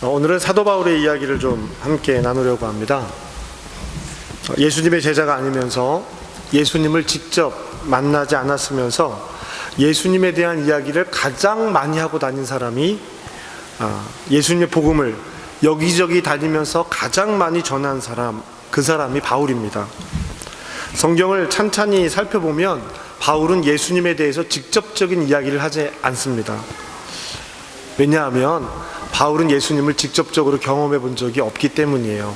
오늘은 사도 바울의 이야기를 좀 함께 나누려고 합니다. 예수님의 제자가 아니면서 예수님을 직접 만나지 않았으면서 예수님에 대한 이야기를 가장 많이 하고 다닌 사람이 예수님의 복음을 여기저기 다니면서 가장 많이 전한 사람, 그 사람이 바울입니다. 성경을 찬찬히 살펴보면 바울은 예수님에 대해서 직접적인 이야기를 하지 않습니다. 왜냐하면 바울은 예수님을 직접적으로 경험해 본 적이 없기 때문이에요.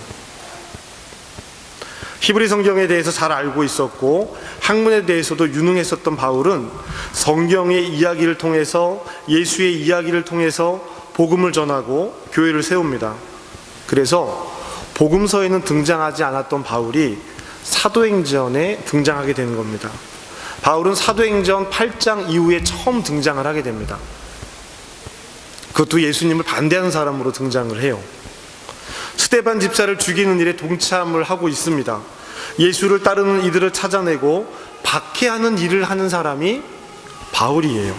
히브리 성경에 대해서 잘 알고 있었고 학문에 대해서도 유능했었던 바울은 성경의 이야기를 통해서, 예수의 이야기를 통해서 복음을 전하고 교회를 세웁니다. 그래서 복음서에는 등장하지 않았던 바울이 사도행전에 등장하게 되는 겁니다. 바울은 사도행전 8장 이후에 처음 등장을 하게 됩니다. 그것도 예수님을 반대하는 사람으로 등장을 해요. 스데반 집사를 죽이는 일에 동참을 하고 있습니다. 예수를 따르는 이들을 찾아내고 박해하는 일을 하는 사람이 바울이에요.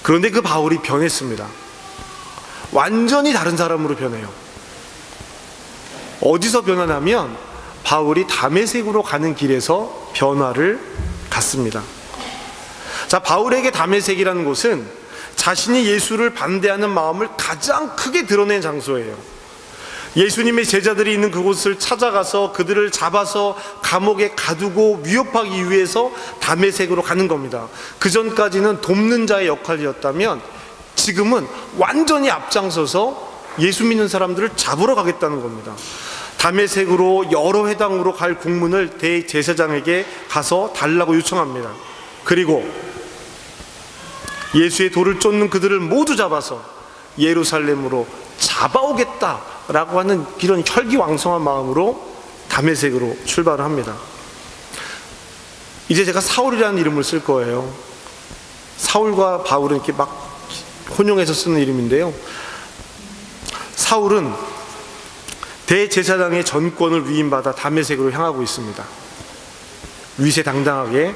그런데 그 바울이 변했습니다. 완전히 다른 사람으로 변해요. 어디서 변하냐면 바울이 다메섹으로 가는 길에서 변화를 갖습니다. 자, 바울에게 다메섹이라는 곳은 자신이 예수를 반대하는 마음을 가장 크게 드러낸 장소예요. 예수님의 제자들이 있는 그곳을 찾아가서 그들을 잡아서 감옥에 가두고 위협하기 위해서 다메섹으로 가는 겁니다. 그 전까지는 돕는 자의 역할이었다면 지금은 완전히 앞장서서 예수 믿는 사람들을 잡으러 가겠다는 겁니다. 다메섹으로 여러 회당으로 갈 공문을 대제사장에게 가서 달라고 요청합니다. 그리고 예수의 돌을 쫓는 그들을 모두 잡아서 예루살렘으로 잡아오겠다라고 하는 이런 혈기왕성한 마음으로 다메섹으로 출발을 합니다. 이제 제가 사울이라는 이름을 쓸 거예요. 사울과 바울은 이렇게 막 혼용해서 쓰는 이름인데요. 사울은 대제사장의 전권을 위임받아 다메섹으로 향하고 있습니다. 위세당당하게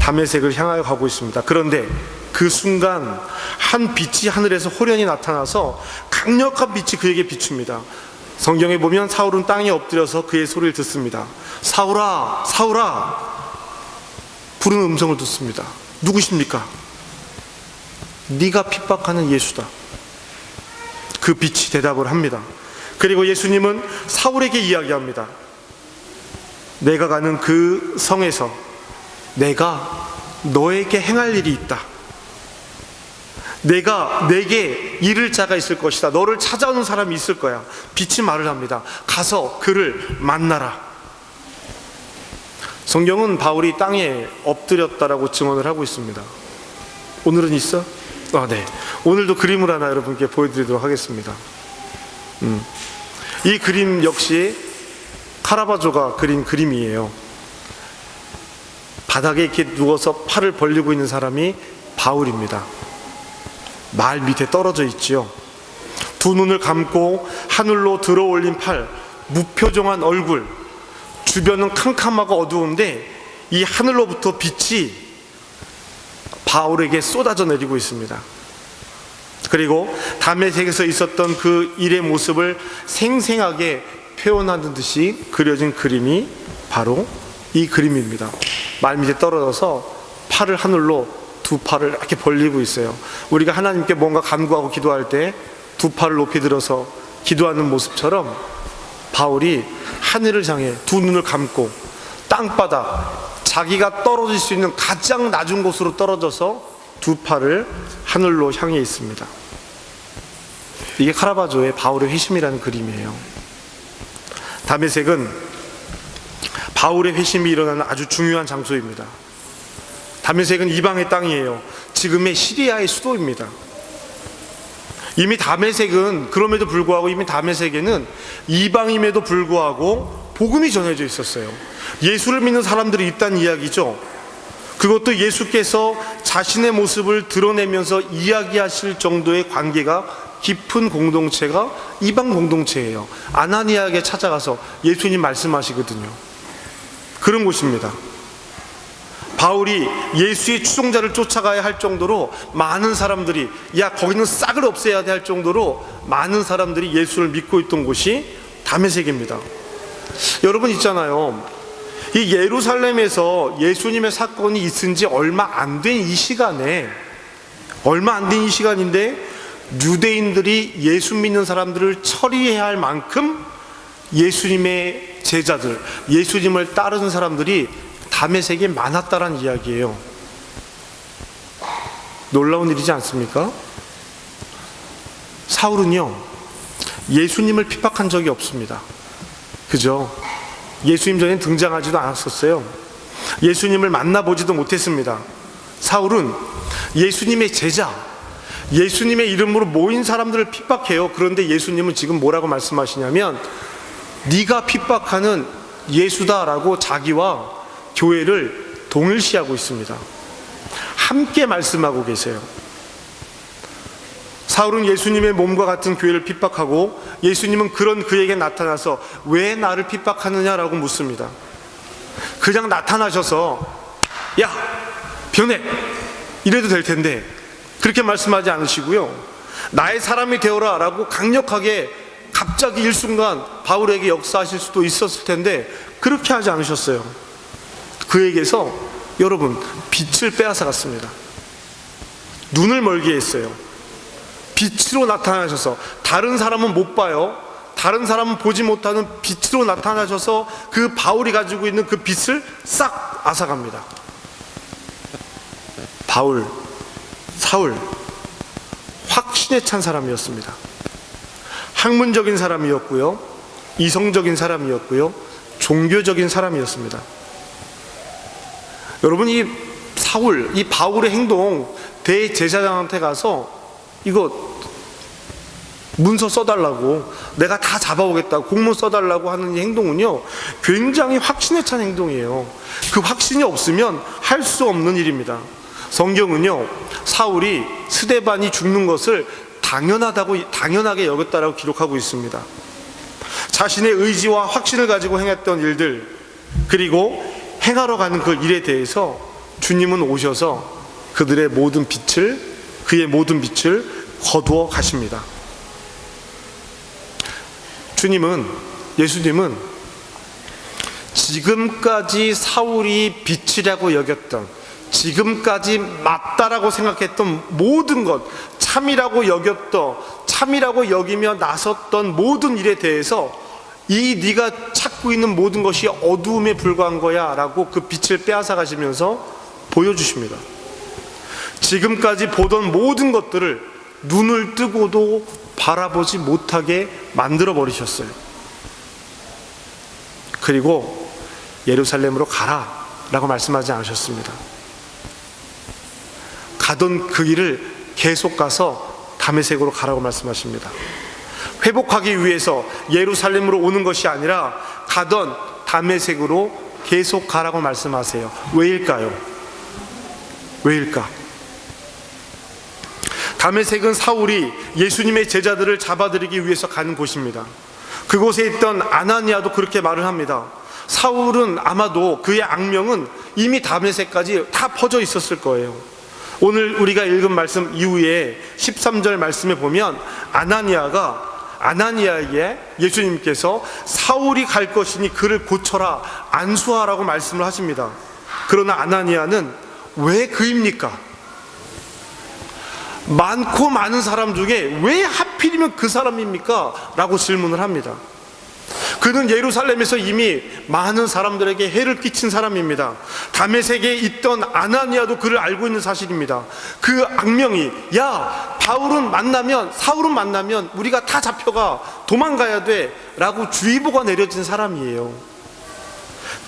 다메섹을 향하여 가고 있습니다. 그런데 그 순간 한 빛이 하늘에서 호련히 나타나서 강력한 빛이 그에게 비춥니다. 성경에 보면 사울은 땅에 엎드려서 그의 소리를 듣습니다. 사울아, 사울아, 부르는 음성을 듣습니다. 누구십니까? 네가 핍박하는 예수다. 그 빛이 대답을 합니다. 그리고 예수님은 사울에게 이야기합니다. 내가 가는 그 성에서 내가 너에게 행할 일이 있다. 내게 이를 자가 있을 것이다. 너를 찾아오는 사람이 있을 거야. 빛이 말을 합니다. 가서 그를 만나라. 성경은 바울이 땅에 엎드렸다라고 증언을 하고 있습니다. 오늘은 있어? 네. 오늘도 그림을 하나 여러분께 보여드리도록 하겠습니다. 이 그림 역시 카라바조가 그린 그림이에요. 바닥에 이렇게 누워서 팔을 벌리고 있는 사람이 바울입니다. 말 밑에 떨어져 있지요. 두 눈을 감고 하늘로 들어 올린 팔, 무표정한 얼굴, 주변은 캄캄하고 어두운데 이 하늘로부터 빛이 바울에게 쏟아져 내리고 있습니다. 그리고 다메섹에서 있었던 그 일의 모습을 생생하게 표현하는 듯이 그려진 그림이 바로 이 그림입니다. 말 밑에 떨어져서 팔을 하늘로, 두 팔을 이렇게 벌리고 있어요. 우리가 하나님께 뭔가 간구하고 기도할 때 두 팔을 높이 들어서 기도하는 모습처럼 바울이 하늘을 향해 두 눈을 감고 땅바닥, 자기가 떨어질 수 있는 가장 낮은 곳으로 떨어져서 두 팔을 하늘로 향해 있습니다. 이게 카라바조의 바울의 회심이라는 그림이에요. 다메섹은 바울의 회심이 일어나는 아주 중요한 장소입니다. 다메섹은 이방의 땅이에요. 지금의 시리아의 수도입니다. 이미 다메섹은, 그럼에도 불구하고 이미 다메섹에는 이방임에도 불구하고 복음이 전해져 있었어요. 예수를 믿는 사람들이 있다는 이야기죠. 그것도 예수께서 자신의 모습을 드러내면서 이야기하실 정도의 관계가 깊은 공동체가 이방 공동체예요. 아나니아에게 찾아가서 예수님 말씀하시거든요. 그런 곳입니다. 바울이 예수의 추종자를 쫓아가야 할 정도로 많은 사람들이, 야 거기는 싹을 없애야 돼 할 정도로 많은 사람들이 예수를 믿고 있던 곳이 다메섹입니다. 여러분 있잖아요, 이 예루살렘에서 예수님의 사건이 있은 지 얼마 안 된 이 시간에, 얼마 안 된 이 시간인데 유대인들이 예수 믿는 사람들을 처리해야 할 만큼 예수님의 제자들, 예수님을 따르는 사람들이 다메섹에 많았다라는 이야기예요. 놀라운 일이지 않습니까? 사울은요, 예수님을 핍박한 적이 없습니다. 그죠? 예수님 전에 등장하지도 않았었어요. 예수님을 만나보지도 못했습니다. 사울은 예수님의 제자, 예수님의 이름으로 모인 사람들을 핍박해요. 그런데 예수님은 지금 뭐라고 말씀하시냐면, 네가 핍박하는 예수다라고 자기와 교회를 동일시하고 있습니다. 함께 말씀하고 계세요. 사울은 예수님의 몸과 같은 교회를 핍박하고, 예수님은 그런 그에게 나타나서 왜 나를 핍박하느냐라고 묻습니다. 그냥 나타나셔서 야 변해 이래도 될 텐데 그렇게 말씀하지 않으시고요, 나의 사람이 되어라 라고 강력하게 갑자기 일순간 바울에게 역사하실 수도 있었을 텐데 그렇게 하지 않으셨어요. 그에게서 여러분 빛을 빼앗아 갔습니다. 눈을 멀게 했어요. 빛으로 나타나셔서, 다른 사람은 못 봐요. 다른 사람은 보지 못하는 빛으로 나타나셔서 그 바울이 가지고 있는 그 빛을 싹 앗아갑니다. 바울, 사울, 확신에 찬 사람이었습니다. 학문적인 사람이었고요, 이성적인 사람이었고요, 종교적인 사람이었습니다. 여러분, 이 사울, 이 바울의 행동, 대제사장한테 가서 이거 문서 써달라고, 내가 다 잡아오겠다고 공문 써달라고 하는 이 행동은요, 굉장히 확신에 찬 행동이에요. 그 확신이 없으면 할 수 없는 일입니다. 성경은요, 사울이 스데반이 죽는 것을 당연하게 여겼다라고 기록하고 있습니다. 자신의 의지와 확신을 가지고 행했던 일들, 그리고 행하러 가는 그 일에 대해서 주님은 오셔서 그들의 모든 빛을, 그의 모든 빛을 거두어 가십니다. 예수님은 지금까지 사울이 빛이라고 여겼던, 지금까지 맞다라고 생각했던 모든 것, 참이라고 여기며 나섰던 모든 일에 대해서 이 네가 찾고 있는 모든 것이 어두움에 불과한 거야 라고 그 빛을 빼앗아 가시면서 보여주십니다. 지금까지 보던 모든 것들을 눈을 뜨고도 바라보지 못하게 만들어 버리셨어요. 그리고 예루살렘으로 가라 라고 말씀하지 않으셨습니다. 가던 그 길을 계속 가서 다메섹으로 가라고 말씀하십니다. 회복하기 위해서 예루살렘으로 오는 것이 아니라 가던 다메섹으로 계속 가라고 말씀하세요. 왜일까요? 왜일까? 다메섹은 사울이 예수님의 제자들을 잡아들이기 위해서 가는 곳입니다. 그곳에 있던 아나니아도 그렇게 말을 합니다. 사울은 아마도 그의 악명은 이미 다메섹까지 다 퍼져 있었을 거예요. 오늘 우리가 읽은 말씀 이후에 13절 말씀에 보면 아나니아에게 예수님께서 사울이 갈 것이니 그를 고쳐라, 안수하라고 말씀을 하십니다. 그러나 아나니아는 왜 그입니까? 많고 많은 사람 중에 왜 하필이면 그 사람입니까? 라고 질문을 합니다. 그는 예루살렘에서 이미 많은 사람들에게 해를 끼친 사람입니다. 다메섹에 있던 아나니아도 그를 알고 있는 사실입니다. 그 악명이, 야 사울은 만나면 우리가 다 잡혀가, 도망가야 돼 라고 주의보가 내려진 사람이에요.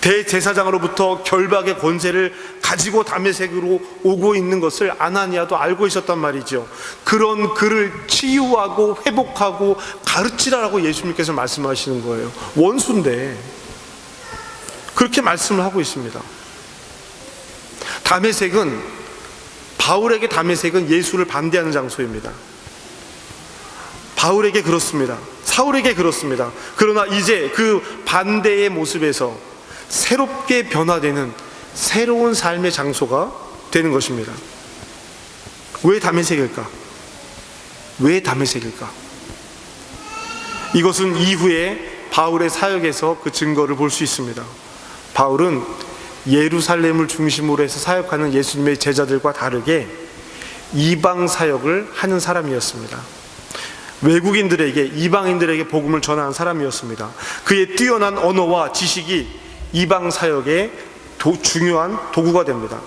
대제사장으로부터 결박의 권세를 가지고 다메섹으로 오고 있는 것을 아나니아도 알고 있었단 말이죠. 그런 그를 치유하고 회복하고 가르치라라고 예수님께서 말씀하시는 거예요. 원수인데 그렇게 말씀을 하고 있습니다. 바울에게 다메섹은 예수를 반대하는 장소입니다. 바울에게 그렇습니다. 사울에게 그렇습니다. 그러나 이제 그 반대의 모습에서 새롭게 변화되는 새로운 삶의 장소가 되는 것입니다. 왜 다메섹일까? 왜 다메섹일까? 이것은 이후에 바울의 사역에서 그 증거를 볼 수 있습니다. 바울은 예루살렘을 중심으로 해서 사역하는 예수님의 제자들과 다르게 이방 사역을 하는 사람이었습니다. 외국인들에게, 이방인들에게 복음을 전하는 사람이었습니다. 그의 뛰어난 언어와 지식이 이방 사역의 중요한 도구가 됩니다.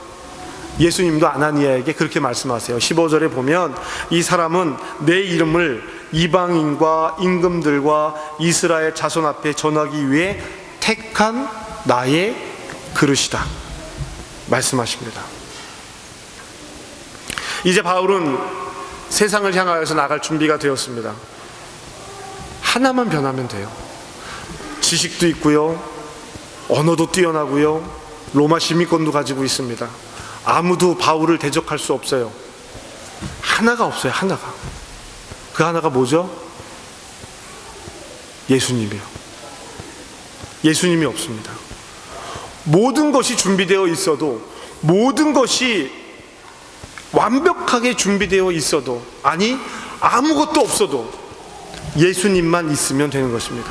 예수님도 아나니아에게 그렇게 말씀하세요. 15절에 보면 이 사람은 내 이름을 이방인과 임금들과 이스라엘 자손 앞에 전하기 위해 택한 나의 그릇이다 말씀하십니다. 이제 바울은 세상을 향하여서 나갈 준비가 되었습니다. 하나만 변하면 돼요. 지식도 있고요, 언어도 뛰어나고요, 로마 시민권도 가지고 있습니다. 아무도 바울을 대적할 수 없어요. 하나가 없어요. 하나가. 그 하나가 뭐죠? 예수님이요. 예수님이 없습니다. 모든 것이 준비되어 있어도, 모든 것이 완벽하게 준비되어 있어도, 아니 아무것도 없어도 예수님만 있으면 되는 것입니다.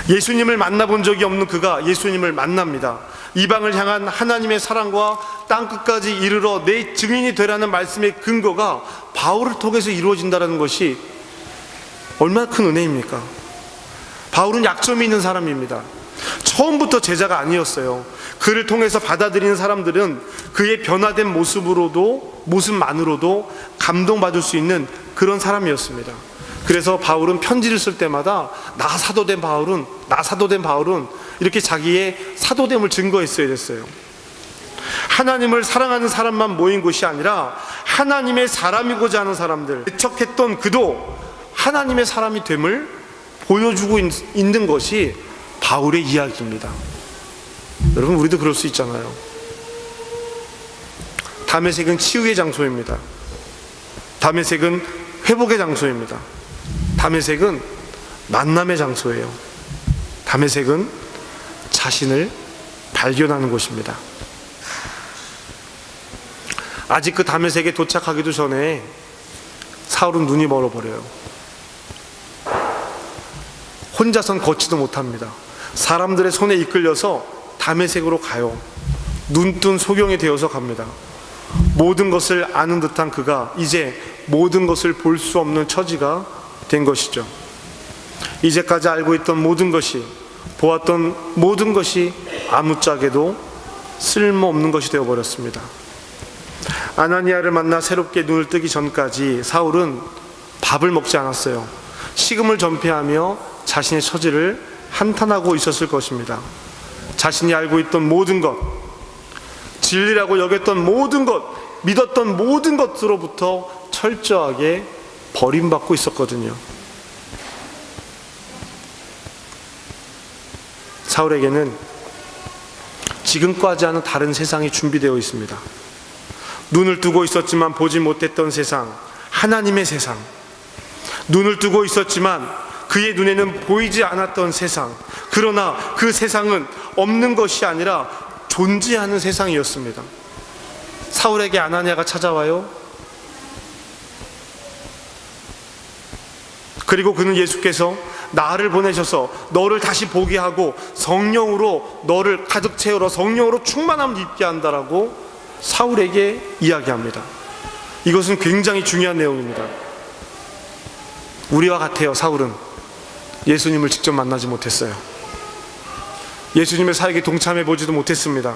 예수님을 만나본 적이 없는 그가 예수님을 만납니다. 이방을 향한 하나님의 사랑과 땅끝까지 이르러 내 증인이 되라는 말씀의 근거가 바울을 통해서 이루어진다는 것이 얼마나 큰 은혜입니까? 바울은 약점이 있는 사람입니다. 처음부터 제자가 아니었어요. 그를 통해서 받아들이는 사람들은 그의 변화된 모습만으로도 감동받을 수 있는 그런 사람이었습니다. 그래서 바울은 편지를 쓸 때마다 나 사도된 바울은 이렇게 자기의 사도됨을 증거했어야 됐어요. 하나님을 사랑하는 사람만 모인 곳이 아니라 하나님의 사람이고자 하는 사람들, 배척했던 그도 하나님의 사람이 됨을 보여주고 있는 것이 바울의 이야기입니다. 여러분, 우리도 그럴 수 있잖아요. 다메섹은 치유의 장소입니다. 다메섹은 회복의 장소입니다. 다메섹은 만남의 장소예요. 다메섹은 자신을 발견하는 곳입니다. 아직 그 다메섹에 도착하기도 전에 사울은 눈이 멀어버려요. 혼자선 걷지도 못합니다. 사람들의 손에 이끌려서 다메섹으로 가요. 눈뜬 소경이 되어서 갑니다. 모든 것을 아는 듯한 그가 이제 모든 것을 볼 수 없는 처지가 된 것이죠. 이제까지 알고 있던 모든 것이, 보았던 모든 것이 아무짝에도 쓸모없는 것이 되어버렸습니다. 아나니아를 만나 새롭게 눈을 뜨기 전까지 사울은 밥을 먹지 않았어요. 식음을 전폐하며 자신의 처지를 한탄하고 있었을 것입니다. 자신이 알고 있던 모든 것, 진리라고 여겼던 모든 것, 믿었던 모든 것으로부터 철저하게 버림받고 있었거든요. 사울에게는 지금까지 하는 다른 세상이 준비되어 있습니다. 눈을 뜨고 있었지만 보지 못했던 세상, 하나님의 세상. 눈을 뜨고 있었지만 그의 눈에는 보이지 않았던 세상. 그러나 그 세상은 없는 것이 아니라 존재하는 세상이었습니다. 사울에게 아나니아가 찾아와요. 그리고 그는 예수께서 나를 보내셔서 너를 다시 보게 하고 성령으로 너를 가득 채우러 성령으로 충만함을 입게 한다라고 사울에게 이야기합니다. 이것은 굉장히 중요한 내용입니다. 우리와 같아요. 사울은 예수님을 직접 만나지 못했어요. 예수님의 사역에 동참해 보지도 못했습니다.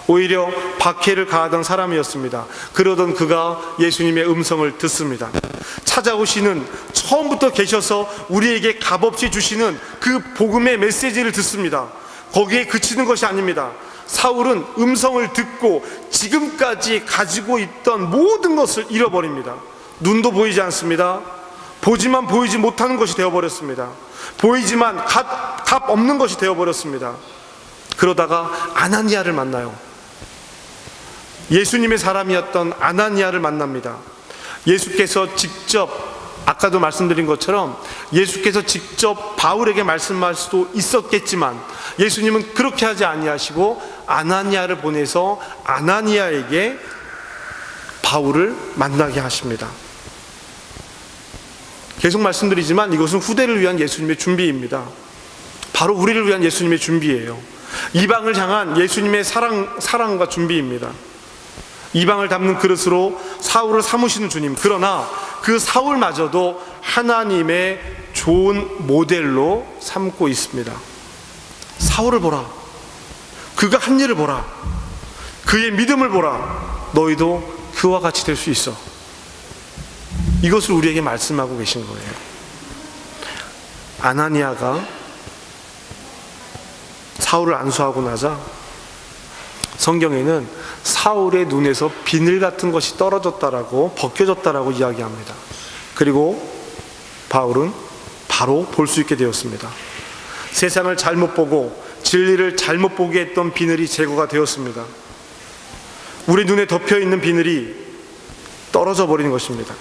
오히려 박해를 가하던 사람이었습니다. 그러던 그가 예수님의 음성을 듣습니다. 찾아오시는, 처음부터 계셔서 우리에게 값없이 주시는 그 복음의 메시지를 듣습니다. 거기에 그치는 것이 아닙니다. 사울은 음성을 듣고 지금까지 가지고 있던 모든 것을 잃어버립니다. 눈도 보이지 않습니다. 보지만 보이지 못하는 것이 되어버렸습니다. 보이지만 값 없는 것이 되어버렸습니다. 그러다가 아나니아를 만나요. 예수님의 사람이었던 아나니아를 만납니다. 예수께서 직접 아까도 말씀드린 것처럼 예수께서 직접 바울에게 말씀할 수도 있었겠지만 예수님은 그렇게 하지 아니하시고 아나니아를 보내서 아나니아에게 바울을 만나게 하십니다. 계속 말씀드리지만 이것은 후대를 위한 예수님의 준비입니다. 바로 우리를 위한 예수님의 준비예요. 이방을 향한 예수님의 사랑과 준비입니다. 이방을 담는 그릇으로 사울을 삼으시는 주님, 그러나 그 사울마저도 하나님의 좋은 모델로 삼고 있습니다. 사울을 보라, 그가 한 일을 보라, 그의 믿음을 보라, 너희도 그와 같이 될 수 있어. 이것을 우리에게 말씀하고 계신 거예요. 아나니아가 사울을 안수하고 나자 성경에는 사울의 눈에서 비늘 같은 것이 떨어졌다라고, 벗겨졌다라고 이야기합니다. 그리고 바울은 바로 볼 수 있게 되었습니다. 세상을 잘못 보고 진리를 잘못 보게 했던 비늘이 제거가 되었습니다. 우리 눈에 덮여 있는 비늘이 떨어져 버리는 것입니다.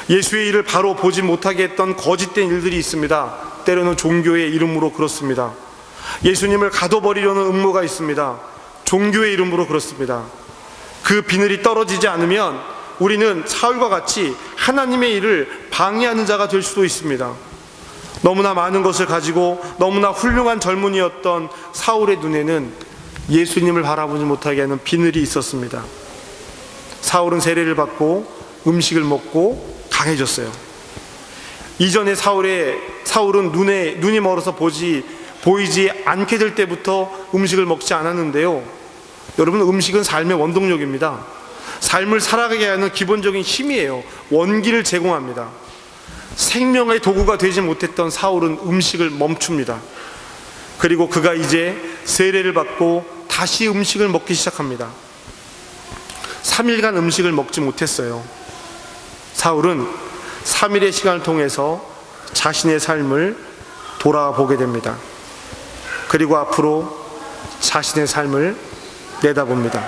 예수의 일을 바로 보지 못하게 했던 거짓된 일들이 있습니다. 때로는 종교의 이름으로 그렇습니다. 예수님을 가둬버리려는 음모가 있습니다. 종교의 이름으로 그렇습니다. 그 비늘이 떨어지지 않으면 우리는 사울과 같이 하나님의 일을 방해하는 자가 될 수도 있습니다. 너무나 많은 것을 가지고 너무나 훌륭한 젊은이였던 사울의 눈에는 예수님을 바라보지 못하게 하는 비늘이 있었습니다. 사울은 세례를 받고 음식을 먹고 강해졌어요. 이전에 사울은 눈이 멀어서 보이지 않게 될 때부터 음식을 먹지 않았는데요. 여러분, 음식은 삶의 원동력입니다. 삶을 살아가게 하는 기본적인 힘이에요. 원기를 제공합니다. 생명의 도구가 되지 못했던 사울은 음식을 멈춥니다. 그리고 그가 이제 세례를 받고 다시 음식을 먹기 시작합니다. 3일간 음식을 먹지 못했어요. 사울은 3일의 시간을 통해서 자신의 삶을 돌아보게 됩니다. 그리고 앞으로 자신의 삶을 내다봅니다.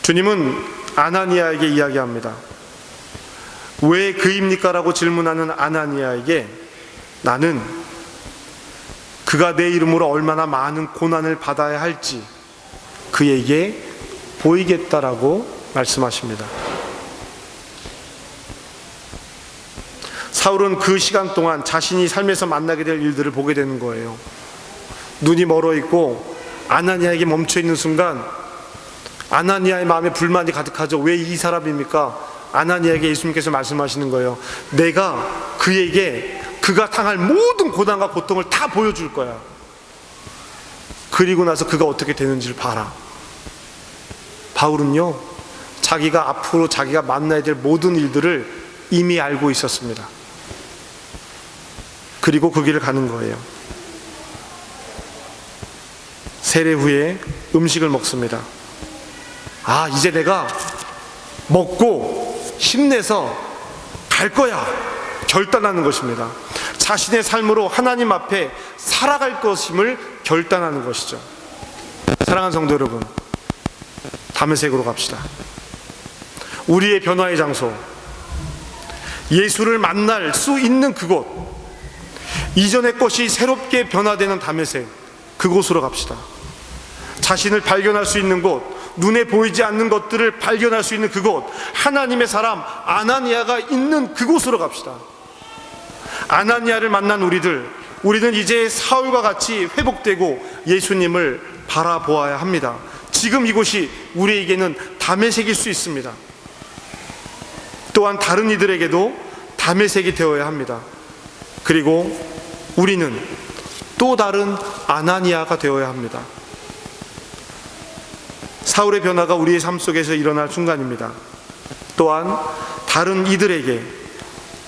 주님은 아나니아에게 이야기합니다. 왜 그입니까? 라고 질문하는 아나니아에게 나는 그가 내 이름으로 얼마나 많은 고난을 받아야 할지 그에게 보이겠다라고 말씀하십니다. 사울은 그 시간 동안 자신이 삶에서 만나게 될 일들을 보게 되는 거예요. 눈이 멀어 있고 아나니아에게 멈춰 있는 순간 아나니아의 마음에 불만이 가득하죠. 왜 이 사람입니까? 아나니아에게 예수님께서 말씀하시는 거예요. 내가 그에게 그가 당할 모든 고난과 고통을 다 보여줄 거야. 그리고 나서 그가 어떻게 되는지를 봐라. 바울은요, 자기가 앞으로 자기가 만나야 될 모든 일들을 이미 알고 있었습니다. 그리고 그 길을 가는 거예요. 세례 후에 음식을 먹습니다. 이제 내가 먹고 힘내서 갈 거야 결단하는 것입니다. 자신의 삶으로 하나님 앞에 살아갈 것임을 결단하는 것이죠. 사랑하는 성도 여러분, 다메섹으로 갑시다. 우리의 변화의 장소, 예수를 만날 수 있는 그곳, 이전의 것이 새롭게 변화되는 다메섹, 그곳으로 갑시다. 자신을 발견할 수 있는 곳, 눈에 보이지 않는 것들을 발견할 수 있는 그곳, 하나님의 사람 아나니아가 있는 그곳으로 갑시다. 아나니아를 만난 우리는 이제 사울과 같이 회복되고 예수님을 바라보아야 합니다. 지금 이곳이 우리에게는 다메섹일 수 있습니다. 또한 다른 이들에게도 다메섹이 되어야 합니다. 그리고 우리는 또 다른 아나니아가 되어야 합니다. 사울의 변화가 우리의 삶 속에서 일어날 순간입니다. 또한 다른 이들에게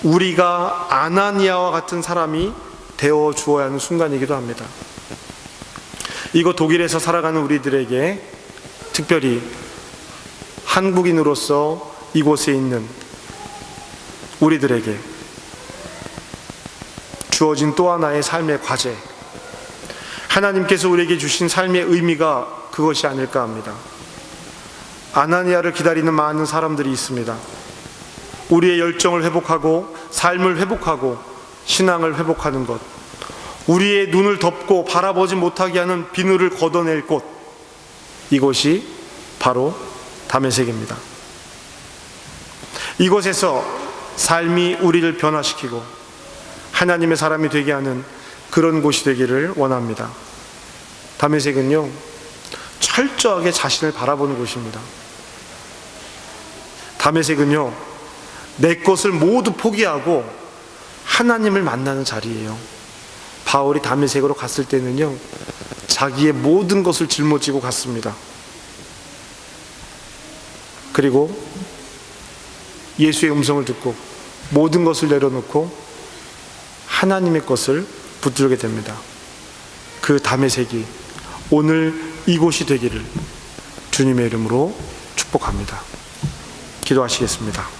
우리가 아나니아와 같은 사람이 되어 주어야 하는 순간이기도 합니다. 이곳 독일에서 살아가는 우리들에게, 특별히 한국인으로서 이곳에 있는 우리들에게 주어진 또 하나의 삶의 과제, 하나님께서 우리에게 주신 삶의 의미가 그것이 아닐까 합니다. 아나니아를 기다리는 많은 사람들이 있습니다. 우리의 열정을 회복하고 삶을 회복하고 신앙을 회복하는 것, 우리의 눈을 덮고 바라보지 못하게 하는 비늘을 걷어낼 곳, 이곳이 바로 다메섹입니다. 이곳에서 삶이 우리를 변화시키고 하나님의 사람이 되게 하는 그런 곳이 되기를 원합니다. 다메섹은요, 철저하게 자신을 바라보는 곳입니다. 다메섹은요, 내 것을 모두 포기하고 하나님을 만나는 자리예요. 바울이 다메섹으로 갔을 때는요, 자기의 모든 것을 짊어지고 갔습니다. 그리고 예수의 음성을 듣고 모든 것을 내려놓고 하나님의 것을 붙들게 됩니다. 그 다메섹이 오늘 이곳이 되기를 주님의 이름으로 축복합니다. 기도하시겠습니다.